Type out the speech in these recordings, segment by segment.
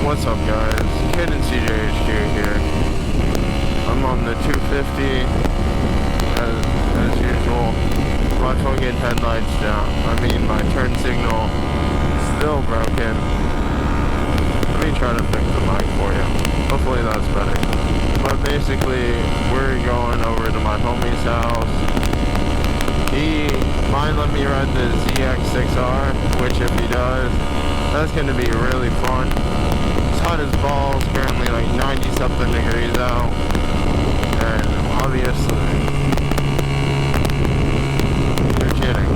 What's up, guys? Kid and CJHQ here. I'm on the 250 as usual. My fucking headlights down. I mean, my turn signal still broken. Let me try to fix the mic for you. Hopefully that's better. But basically, we're going over to my homie's house. He might let me ride the ZX6R, which if he does, that's going to be really fun. It's hot as balls, currently like 90 something degrees out. And obviously, you're kidding.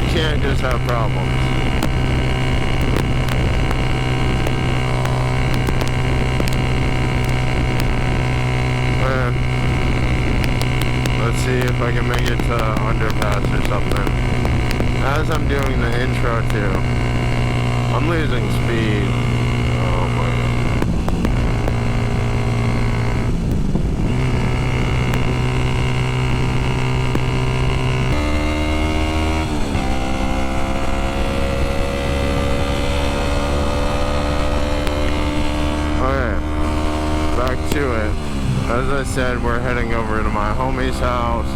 You can't just have problems. Let's see if I can make it to underpass or something. As I'm doing the intro too, I'm losing speed. Oh my god. Okay, back to it. As I said, we're heading over to my homie's house.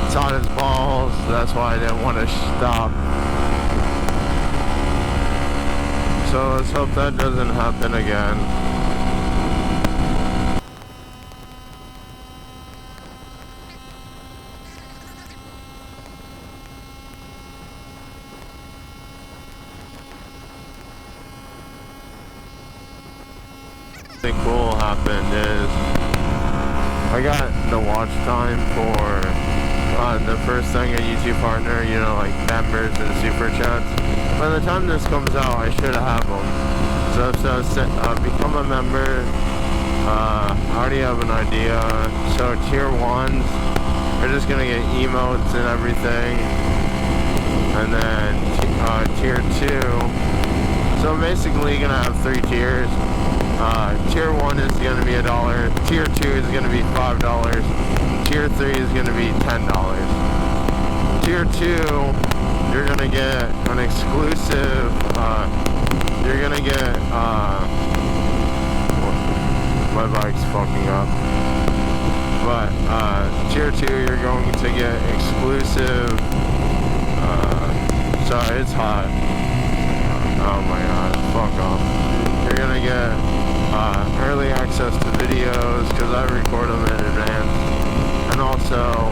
It's hot as balls, that's why I didn't want to stop. So let's hope that doesn't happen again. Something cool happened is I got the watch time for the first thing a YouTube partner, you know, like members and super chats. By the time this comes out, I should have them. So become a member. I already have an idea. So tier 1s are just gonna get emotes and everything, and then tier 2. So I'm basically gonna have 3 tiers. Tier 1 is going to be $1, Tier 2 is going to be $5, Tier 3 is going to be $10. Tier 2, you're going to get an exclusive, you're going to get, my bike's fucking up, but, Tier 2, you're going to get exclusive, sorry, it's hot, oh my god, fuck off. You're gonna get early access to videos because I record them in advance, and also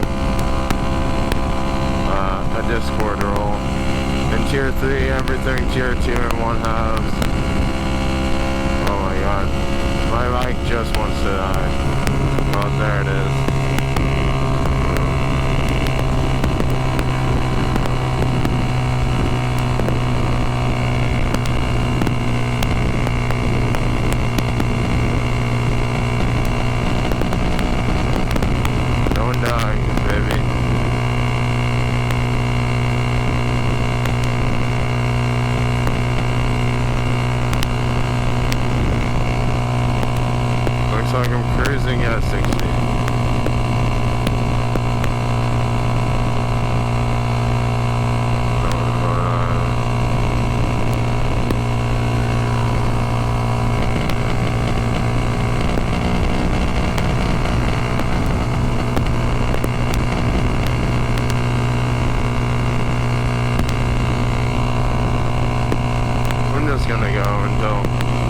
a Discord role. And tier 3, everything tier 2 and 1/2. Oh my god, my bike just wants to die. Oh, there it is. Like I'm cruising at 60. I'm just gonna go until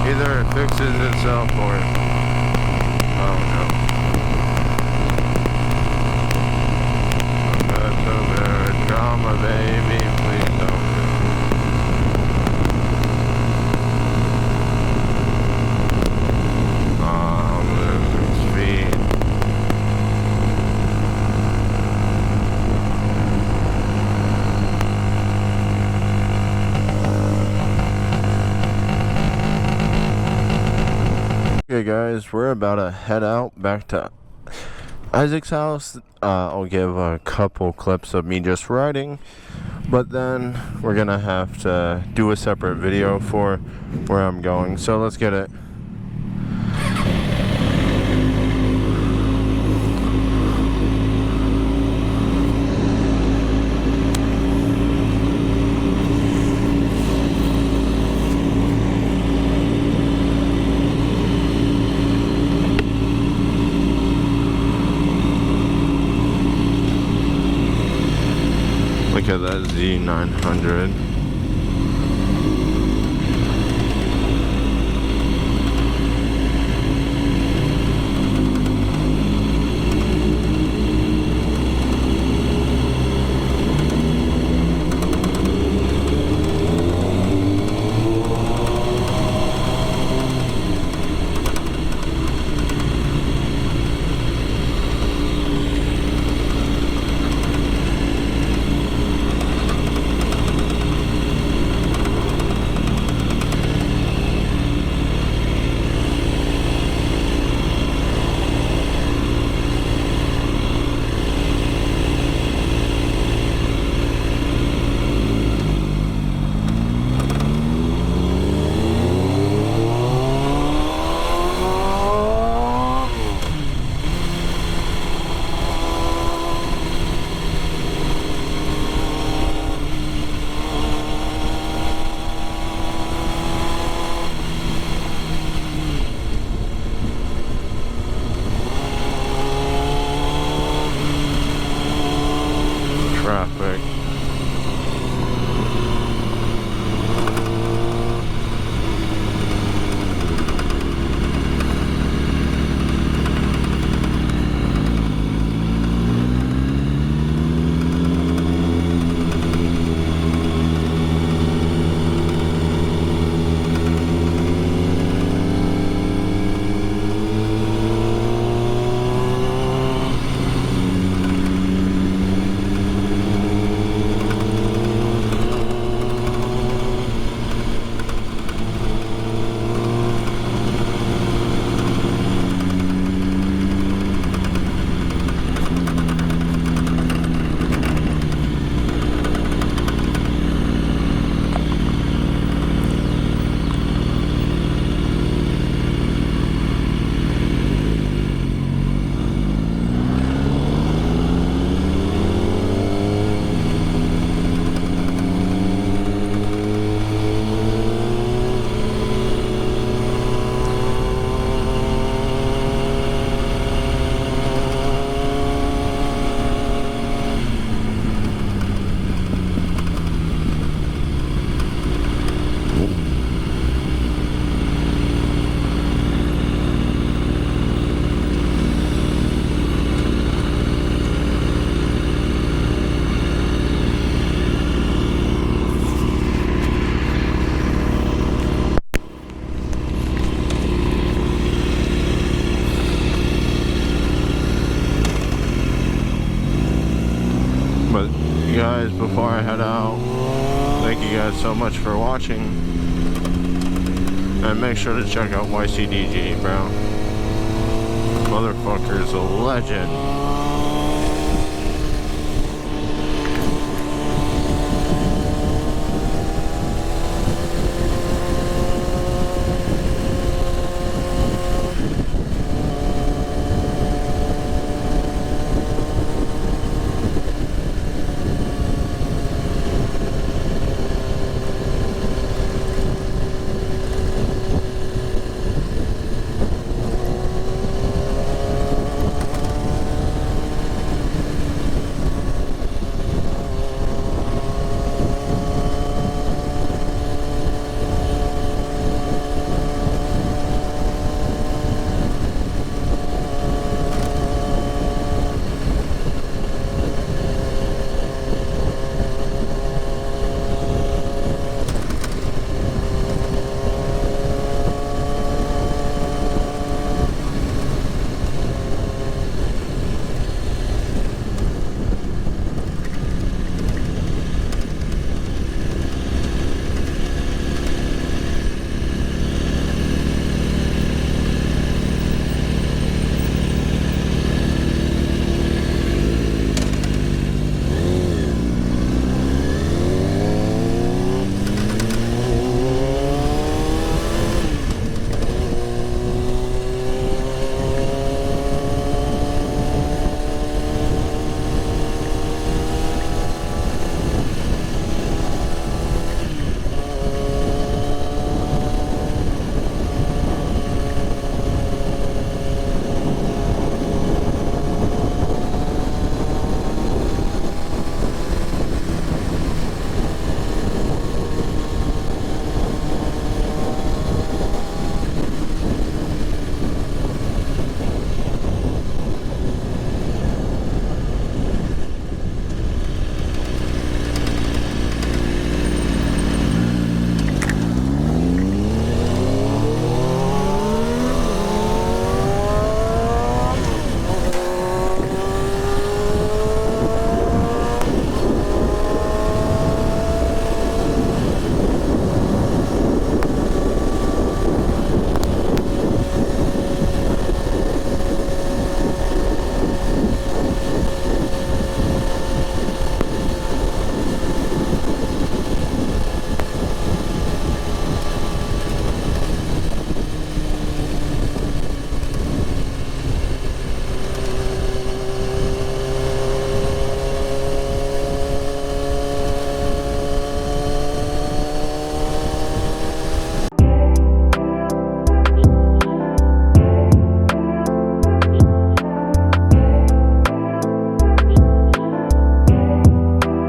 either it fixes itself or oh no. That's so good. Drama, baby. Please don't. Oh, I'm losing speed. Okay guys, we're about to head out back to Isaac's house. I'll give a couple clips of me just riding, but then we're gonna have to do a separate video for where I'm going, so let's get it. that Z900. Traffic. But you guys, before I head out, thank you guys so much for watching, and make sure to check out YCDG, bro. Motherfucker's a legend.